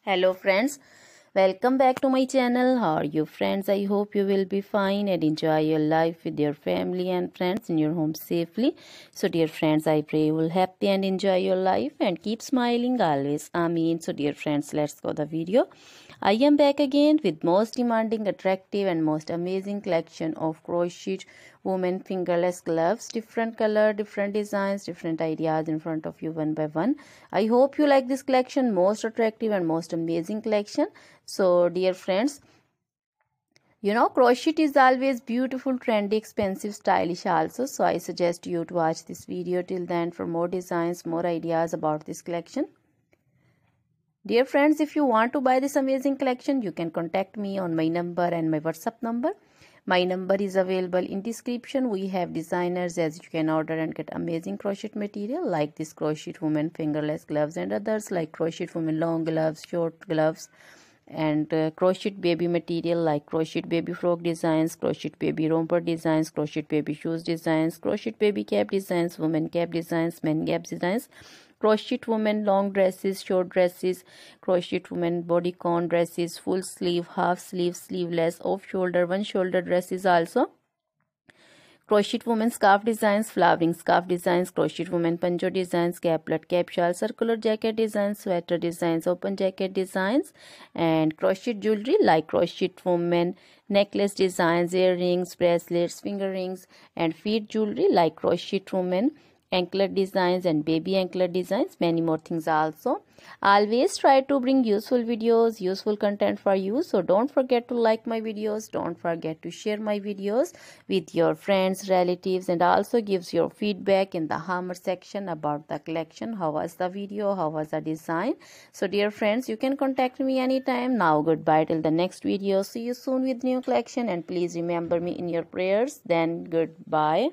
Hello friends, welcome back to my channel. How are you friends? I hope you will be fine and enjoy your life with your family and friends in your home safely. So dear friends, I pray you will happy and enjoy your life and keep smiling always. Amen. So dear friends, let's go the video. I am back again with most demanding, attractive and most amazing collection of crochet women fingerless gloves. Different color, different designs, different ideas in front of you one by one. I hope you like this collection, most attractive and most amazing collection. So dear friends, crochet is always beautiful, trendy, expensive, stylish also. So I suggest you to watch this video till then for more designs, more ideas about this collection. Dear friends, if you want to buy this amazing collection, you can contact me on my number and my WhatsApp number. My number is available in description. We have designers as you can order and get amazing crochet material like this crochet woman fingerless gloves and others like crochet woman long gloves, short gloves, and crochet baby material like crochet baby frock designs, crochet baby romper designs, crochet baby shoes designs, crochet baby cap designs, women cap designs, men cap designs, crochet women long dresses, short dresses, crochet women bodycon dresses, full sleeve, half sleeve, sleeveless, off shoulder, one shoulder dresses also, crochet women scarf designs, flowering scarf designs, crochet women panjo designs, caplet, cap shawl, circular jacket designs, sweater designs, open jacket designs, and crochet jewelry like crochet women necklace designs, earrings, bracelets, finger rings, and feet jewelry like crochet women anklet designs and baby anklet designs, many more things also. Always try to bring useful videos, useful content for you. So don't forget to like my videos, don't forget to share my videos with your friends, relatives, and also gives your feedback in the hammer section about the collection. How was the video? How was the design? So dear friends, you can contact me anytime. Now goodbye till the next video. See you soon with new collection and please remember me in your prayers. Then goodbye.